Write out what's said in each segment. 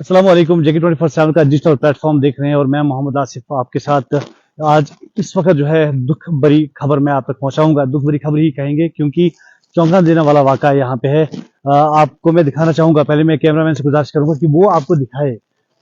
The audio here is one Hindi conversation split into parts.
अस्सलाम वालेकुम। जेके 24/7 का डिजिटल प्लेटफॉर्म देख रहे हैं और मैं मोहम्मद आसिफ आपके साथ आज इस वक्त जो है दुख भरी खबर मैं आप तक पहुंचाऊंगा। दुख भरी खबर ही कहेंगे क्योंकि चौंका देने वाला वाक़ा यहाँ पे है। आपको मैं दिखाना चाहूंगा। पहले मैं कैमरामैन से गुजारिश करूंगा कि वो आपको दिखाए।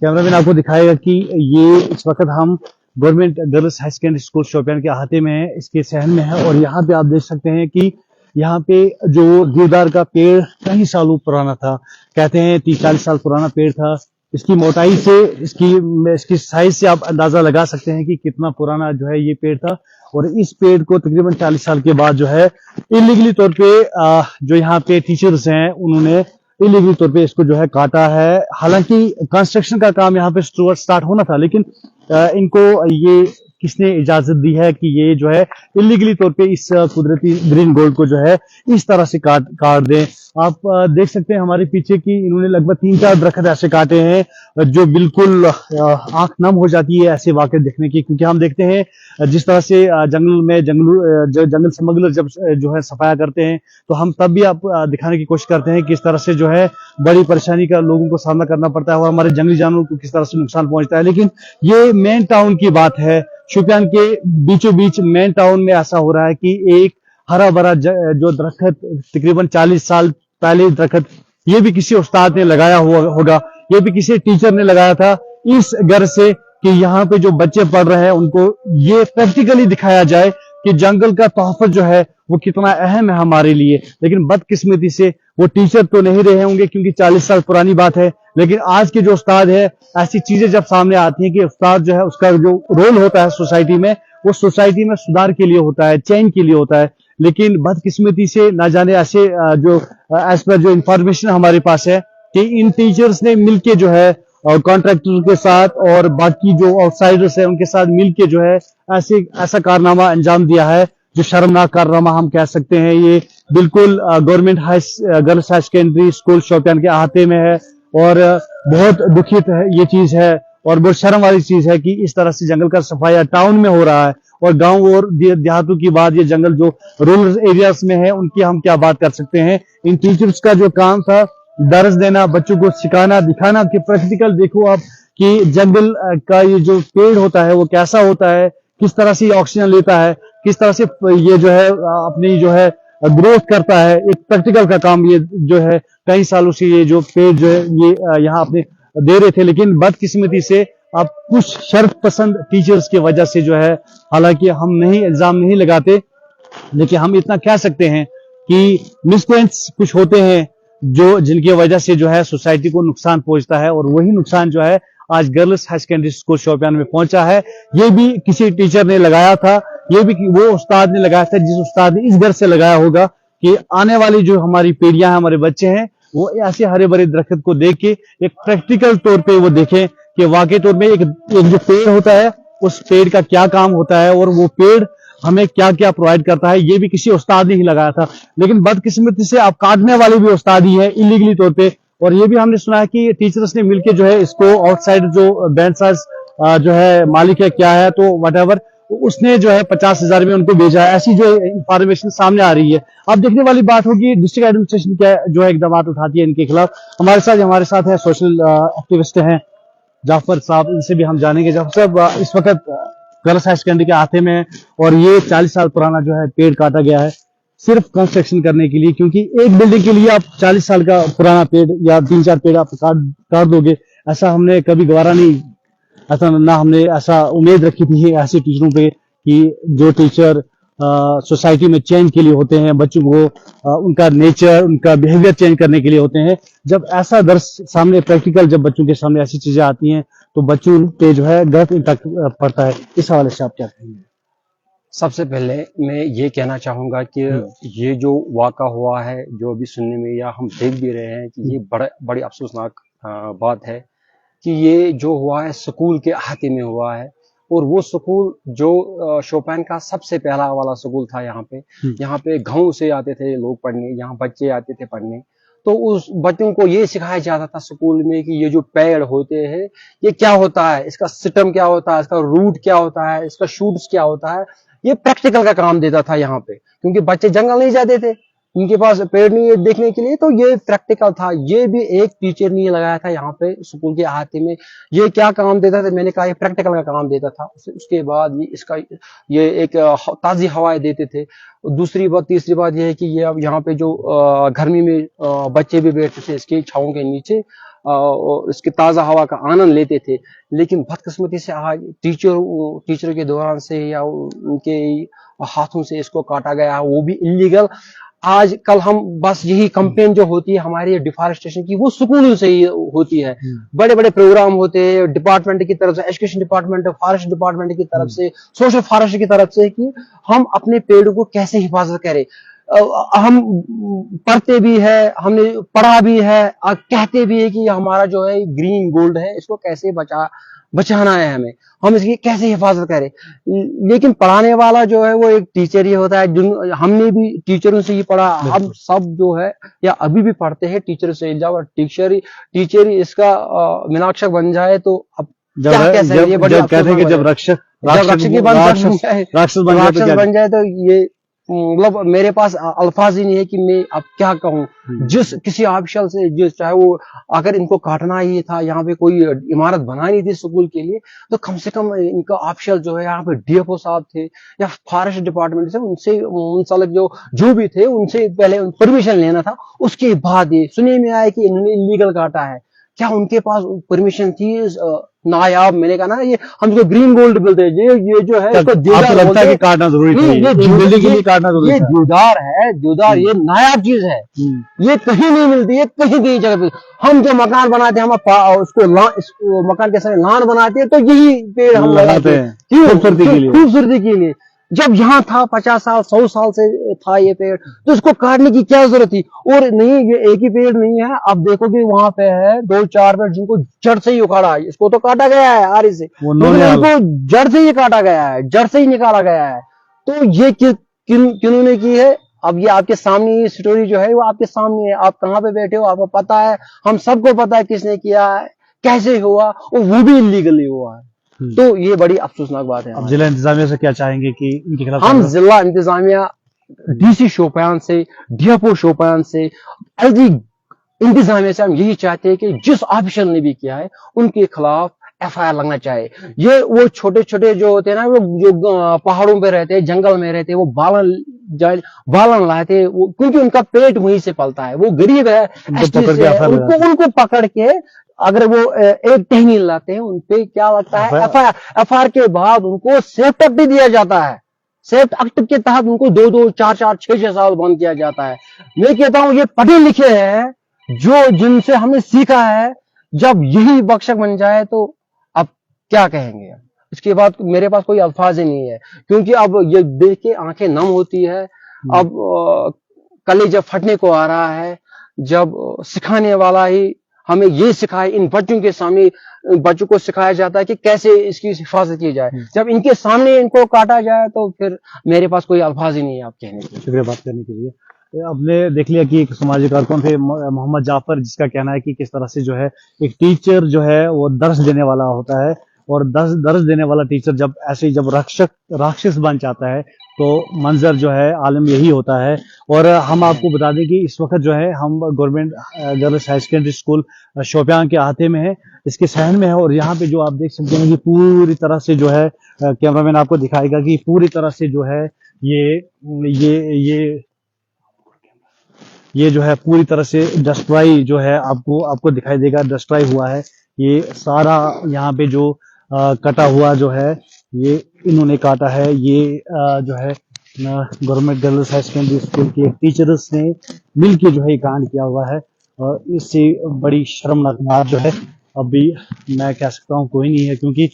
कैमरामैन आपको दिखाएगा कि ये इस वक्त हम government girls high secondary school Shopian के अहाते में है, इसके सहन में है। और यहाँ पे आप देख सकते हैं कि यहाँ पे जो देवदार का पेड़ कई सालों पुराना था, कहते हैं 30-40 साल पुराना पेड़ था। इसकी मोटाई से इसकी साइज से आप अंदाजा लगा सकते हैं कि कितना पुराना जो है ये पेड़ था। और इस पेड़ को तकरीबन 40 साल के बाद जो है इलीगली तौर पे जो यहाँ पे टीचर्स हैं उन्होंने इलीगली तौर पे इसको जो है काटा है। हालांकि कंस्ट्रक्शन का काम यहाँ पे स्टार्ट होना था, लेकिन इनको ये किसने इजाजत दी है कि ये जो है इलीगली तौर पे इस कुदरती ग्रीन गोल्ड को जो है इस तरह से काट दें। आप देख सकते हैं हमारे पीछे की इन्होंने लगभग 3-4 दरख्त ऐसे काटे हैं जो बिल्कुल आंख नम हो जाती है ऐसे वाकये देखने की। क्योंकि हम देखते हैं जिस तरह से जंगल स्मगलर जब जो है सफाया करते हैं तो हम तब भी आप दिखाने की कोशिश करते हैं किस तरह से जो है बड़ी परेशानी का लोगों को सामना करना पड़ता है और हमारे जंगली जानवरों को किस तरह से नुकसान पहुंचता है। लेकिन ये मेन टाउन की बात है। शोपियान के बीचों बीच मेन टाउन में ऐसा हो रहा है कि एक हरा भरा जो दरख्त तकरीबन 40 साल पहले दरख्त ये भी किसी उस्ताद ने लगाया हुआ होगा, ये भी किसी टीचर ने लगाया था इस घर से कि यहाँ पे जो बच्चे पढ़ रहे हैं उनको ये प्रैक्टिकली दिखाया जाए कि जंगल का तोहफत जो है वो कितना अहम है हमारे लिए। लेकिन बदकिस्मती से वो टीचर तो नहीं रहे होंगे क्योंकि 40 साल पुरानी बात है। लेकिन आज के जो उस्ताद है ऐसी चीजें जब सामने आती हैं कि उस्ताद जो है उसका जो रोल होता है सोसाइटी में वो सोसाइटी में सुधार के लिए होता है, चेंज के लिए होता है। लेकिन बदकिस्मती से ना जाने ऐसे जो एज पर जो इंफॉर्मेशन हमारे पास है कि इन टीचर्स ने मिलके जो है और कॉन्ट्रैक्टर के साथ और बाकी जो आउटसाइडर्स है उनके साथ मिलके जो है ऐसा कारनामा अंजाम दिया है जो शर्मनाक कारनामा हम कह सकते हैं। ये बिल्कुल government girls high secondary school Shopian के अहाते में है और बहुत दुखित है ये चीज है और बहुत शर्म वाली चीज है कि इस तरह से जंगल का सफाया टाउन में हो रहा है। और गांव और देहातों की बात, ये जंगल जो रूरल एरियाज में है उनकी हम क्या बात कर सकते हैं। इन टीचर्स का जो काम था दर्ज देना, बच्चों को सिखाना, दिखाना कि प्रैक्टिकल देखो आप कि जंगल का ये जो पेड़ होता है वो कैसा होता है, किस तरह से ऑक्सीजन लेता है, किस तरह से ये जो है अपनी जो है ग्रोथ करता है। एक प्रैक्टिकल का काम ये जो है कई सालों से ये जो पेड़ जो है ये यहाँ अपने दे रहे थे। लेकिन बदकिस्मती से अब कुछ शर्फ पसंद टीचर्स की वजह से जो है, हालांकि हम नहीं इल्जाम नहीं लगाते, लेकिन हम इतना कह सकते हैं कि मिसक्रेंट्स कुछ होते हैं जो जिनकी वजह से जो है सोसाइटी को नुकसान पहुंचता है। और वही नुकसान जो है आज girls high secondary school Shopian में पहुंचा है। ये भी किसी टीचर ने लगाया था, ये भी वो उस्ताद ने लगाया था जिस उस्ताद ने इस घर से लगाया होगा कि आने वाली जो हमारी पीढ़ियां हैं, हमारे बच्चे हैं, वो ऐसे हरे भरे दरख्त को देख के एक प्रैक्टिकल तौर पे वो देखें कि वाकई तौर में एक जो पेड़ होता है उस पेड़ का क्या काम होता है और वो पेड़ हमें क्या क्या प्रोवाइड करता है। ये भी किसी उस्ताद ने ही लगाया था। लेकिन बदकिस्मती से आप काटने वाले भी उस्ताद ही है इलीगली तौर पे। और ये भी हमने सुना है कि टीचर्स ने मिलकर जो है इसको आउटसाइड जो बैंड साज जो है मालिक है क्या है तो वट उसने जो है 50,000 में उनको भेजा है। ऐसी जो इंफॉर्मेशन सामने आ रही है। अब देखने वाली बात होगी डिस्ट्रिक्ट एडमिनिस्ट्रेशन क्या जो है इकदाम उठाती है इनके खिलाफ। हमारे साथ है सोशल एक्टिविस्ट हैं जाफर साहब, इनसे भी हम जानेंगे। जाफर साहब, इस वक्त गर्ल्स हाई सेकेंडरी के हाथे में और ये 40 साल पुराना जो है पेड़ काटा गया है सिर्फ कंस्ट्रक्शन करने के लिए, क्योंकि एक बिल्डिंग के लिए आप 40 साल का पुराना पेड़ या 3-4 पेड़ आप काट दोगे, ऐसा हमने कभी गवारा नहीं, ऐसा ना हमने ऐसा उम्मीद रखी थी ऐसे टीचरों पे कि जो टीचर सोसाइटी में चेंज के लिए होते हैं, बच्चों को उनका नेचर उनका बिहेवियर चेंज करने के लिए होते हैं। जब ऐसा दर्श सामने प्रैक्टिकल जब बच्चों के सामने ऐसी चीजें आती हैं तो बच्चों पे जो है गलत इम्पैक्ट पड़ता है। इस हवाले से आप क्या कहेंगे? सबसे पहले मैं ये कहना चाहूंगा कि ये जो वाक़ा हुआ है, जो अभी सुनने में या हम देख भी रहे हैं कि ये बड़ी अफसोसनाक बात है कि ये जो हुआ है स्कूल के अहाते में हुआ है। और वो स्कूल जो शोपियान का सबसे पहला वाला स्कूल था यहाँ पे गाँव से आते थे लोग पढ़ने, यहाँ बच्चे आते थे पढ़ने। तो उस बच्चों को ये सिखाया जाता था स्कूल में कि ये जो पेड़ होते हैं ये क्या होता है, इसका सिस्टम क्या होता है, इसका रूट क्या होता है, इसका शूट्स क्या होता है। ये प्रैक्टिकल का काम देता था यहाँ पे, क्योंकि बच्चे जंगल नहीं जाते थे। इनके पास पेड़ नहीं है देखने के लिए, तो ये प्रैक्टिकल था। ये भी एक टीचर ने लगाया था यहाँ पे स्कूल के अहाते में। ये क्या काम देता था, मैंने कहा ये प्रैक्टिकल का काम देता था। उसके बाद ये एक ताजी हवाएं देते थे। दूसरी बात, तीसरी बात ये है कि ये अब यहाँ पे जो गर्मी में बच्चे भी बैठते थे इसके छांव के नीचे, इसकी ताजा हवा का आनंद लेते थे। लेकिन बदकिस्मती से आज टीचर के दौरान से या उनके हाथों से इसको काटा गया, वो भी इलीगल। आज कल हम बस यही कंपेन जो होती है हमारी डिफॉरेस्टेशन की, वो स्कूलों से ही होती है। बड़े बड़े प्रोग्राम होते हैं डिपार्टमेंट की तरफ से, एजुकेशन डिपार्टमेंट, फॉरेस्ट डिपार्टमेंट की तरफ से, सोशल फॉरेस्ट की तरफ से, कि हम अपने पेड़ों को कैसे हिफाजत करें। हम पढ़ते भी है, हमने पढ़ा भी है, कहते भी है कि हमारा जो है ग्रीन गोल्ड है, इसको कैसे बचाना है, हम इसकी कैसे हिफाजत करें। लेकिन पढ़ाने वाला जो है वो एक टीचर ही होता है। हमने भी टीचरों से ही पढ़ा, हम सब जो है या अभी भी पढ़ते हैं टीचर से। जब टीचर ही इसका मीनाक्षर बन जाए तो अब क्या कह सकते हैं। जब कहते हैं कि जब राक्षस बन जाए तो ये मतलब मेरे पास अल्फाज ही नहीं है कि मैं अब क्या कहूँ। जिस किसी ऑफिशियल से, जिस चाहे वो अगर इनको काटना ही था, यहाँ पे कोई इमारत बनानी थी स्कूल के लिए, तो कम से कम इनका ऑफिशियल जो है यहाँ पे डीएफओ साहब थे या फॉरेस्ट डिपार्टमेंट से, उनसे मुंसलिक जो भी थे, उनसे पहले परमिशन लेना था। उसके बाद ये सुनने में आया कि इन्होंने इलीगल काटा है। क्या उनके पास परमिशन थी? नायाब, मैंने कहा ना, ये हम जो ग्रीन गोल्ड बोलते हैं, ये जो है इसको देवदार लगता है कि काटना जरूरी है, ये बिल्डिंग के लिए काटना जरूरी है। ये देवदार है, देवदार ये नायाब चीज है, ये कहीं नहीं मिलती है, कहीं की जगह पे। हम जो मकान बनाते हैं, हम उसको मकान के सामने लान बनाते हैं, तो यही पेड़ हम लगाते हैं खूबसूरती के लिए। जब यहाँ था 50 साल 100 साल से था ये पेड़, तो इसको काटने की क्या जरूरत थी? और नहीं, ये एक ही पेड़ नहीं है, अब देखोगे वहां पे है 2-4 पेड़ जिनको जड़ से ही उखाड़ा है। इसको तो काटा गया है आरी से, उनको जड़ से ही काटा गया है, जड़ से ही निकाला गया है। तो ये किन्होंने की है? अब ये आपके सामने, ये स्टोरी जो है वो आपके सामने है। आप कहाँ पे बैठे हो, आपको पता है, हम सबको पता है किसने किया है, कैसे हुआ, और वो भी इलीगली हुआ है। तो ये बड़ी अफसोसनाक बात है। अब जिला इंतजामिया से क्या चाहेंगे कि इनके खिलाफ? हम जिला इंतजामिया, डीसी शोपियान से, डीएफओ शोपियान से, एलजी इंतजामिया से हम यही चाहते हैं कि जिस ऑफिशियल ने भी किया है उनके खिलाफ एफआईआर लगना चाहिए। ये वो छोटे छोटे जो होते हैं ना, वो जो पहाड़ों पे रहते हैं, जंगल में रहते हैं, वो बालन लाते हैं, क्योंकि उनका पेट वहीं से पलता है, वो गरीब है, उनको पकड़ के अगर वो एक टहनी लाते हैं, उनपे क्या लगता है एफआईआर के बाद उनको सेफ्ट एक्ट दिया जाता है। सेफ्ट एक्ट के तहत उनको 2-2, 4-4, 6-6 साल बंद किया जाता है। मैं कहता हूं ये पढ़े लिखे हैं, जिनसे हमने सीखा है, जब यही बख्शक बन जाए तो अब क्या कहेंगे। इसके बाद मेरे पास कोई अल्फाज ही नहीं है, क्योंकि अब ये देख के आंखें नम होती है। अब कलेजा फटने को आ रहा है, जब सिखाने वाला ही हमें ये सिखाए, इन बच्चों के सामने बच्चों को सिखाया जाता है कि कैसे इसकी हिफाजत की जाए, जब इनके सामने इनको काटा जाए तो फिर मेरे पास कोई अल्फाज ही नहीं है आप कहने के। शुक्रिया बात करने के लिए। आपने देख लिया कि एक समाजी कारकुन थे मोहम्मद जाफर, जिसका कहना है कि किस तरह से जो है एक टीचर जो है वो दर्स देने वाला होता है, और दर्स देने वाला टीचर जब ऐसे जब राक्षस बन जाता है तो मंजर जो है आलम यही होता है। और हम आपको बता दें कि इस वक्त जो है हम government girls high secondary school Shopian के अहाते में है, इसके सहन में है। और यहाँ पे जो आप देख सकते हैं कि पूरी तरह से जो है, कैमरामैन आपको दिखाएगा कि पूरी तरह से जो है ये जो है पूरी तरह से डिस्ट्रॉय जो है आपको दिखाई देगा, डिस्ट्रॉय हुआ है। ये सारा यहाँ पे जो कटा हुआ जो है, ये इन्होंने काटा है। ये जो है government girls high secondary school के टीचर्स ने मिलकर जो है कांड किया हुआ है, और इससे बड़ी शर्मनाक बात जो है अभी मैं कह सकता हूँ कोई नहीं है, क्योंकि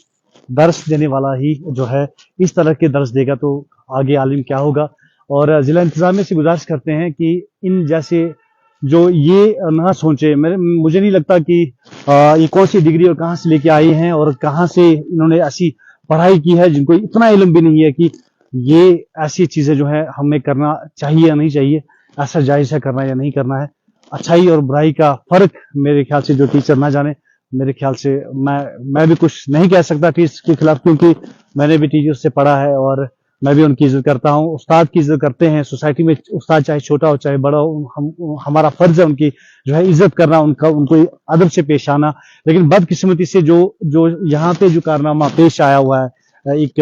दर्स देने वाला ही जो है इस तरह के दर्स देगा तो आगे आलिम क्या होगा। और जिला इंतजामिया से गुजारिश करते हैं कि इन जैसे जो ये ना सोचे, मुझे नहीं लगता कि ये कौन सी डिग्री और कहाँ से लेके आए हैं और कहाँ से इन्होंने ऐसी पढ़ाई की है, जिनको इतना इल्म भी नहीं है कि ये ऐसी चीजें जो है हमें करना चाहिए या नहीं चाहिए, ऐसा जायज है करना या नहीं करना है। अच्छाई और बुराई का फर्क मेरे ख्याल से जो टीचर ना जाने, मेरे ख्याल से मैं भी कुछ नहीं कह सकता टीचर के खिलाफ, क्योंकि मैंने भी टीचर से पढ़ा है और मैं भी उनकी इज्जत करता हूँ, उस्ताद की इज्जत करते हैं। सोसाइटी में उस्ताद चाहे छोटा हो चाहे बड़ा हो, हमारा फर्ज है उनकी जो है इज्जत करना, उनको अदब से पेश आना। लेकिन बदकिस्मती से जो यहाँ पे जो कारनामा पेश आया हुआ है एक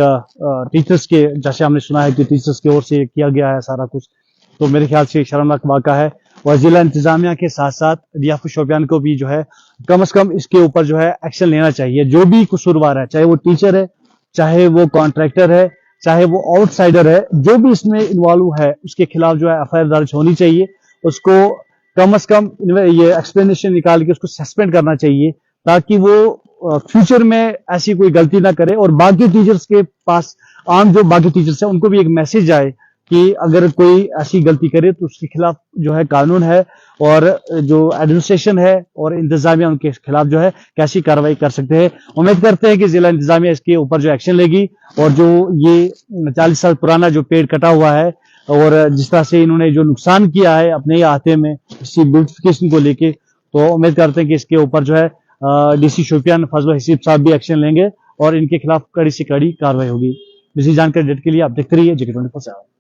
टीचर्स के, जैसे हमने सुना है कि टीचर्स की ओर से किया गया है सारा कुछ, तो मेरे ख्याल से शर्मनाक वाक़ा है। और जिला इंतजामिया के साथ साथ रियासत शोपियान को भी जो है कम से कम इसके ऊपर जो है एक्शन लेना चाहिए। जो भी कसूरवार है, चाहे वो टीचर है, चाहे वो कॉन्ट्रैक्टर है, चाहे वो आउटसाइडर है, जो भी इसमें इन्वॉल्व है उसके खिलाफ जो है एफआईआर दर्ज होनी चाहिए। उसको कम से कम ये एक्सप्लेनेशन निकाल के उसको सस्पेंड करना चाहिए, ताकि वो फ्यूचर में ऐसी कोई गलती ना करे। और बाकी टीचर्स के पास, आम जो बाकी टीचर्स हैं, उनको भी एक मैसेज आए कि अगर कोई ऐसी गलती करे तो उसके खिलाफ जो है कानून है, और जो एडमिनिस्ट्रेशन है और इंतजामिया उनके खिलाफ जो है कैसी कार्रवाई कर सकते हैं। उम्मीद करते हैं कि जिला इंतजामिया इसके ऊपर जो एक्शन लेगी, और जो ये 40 साल पुराना जो पेड़ कटा हुआ है और जिस तरह से इन्होंने जो नुकसान किया है अपने इलाके में इसी ब्यूटिफिकेशन को लेके, तो उम्मीद करते हैं कि इसके ऊपर जो है डीसी शोपियान फजल हसीब साहब भी एक्शन लेंगे और इनके खिलाफ कड़ी से कड़ी कार्रवाई होगी। इसी जानकारी डेट के लिए आप देखते रहिए JK24।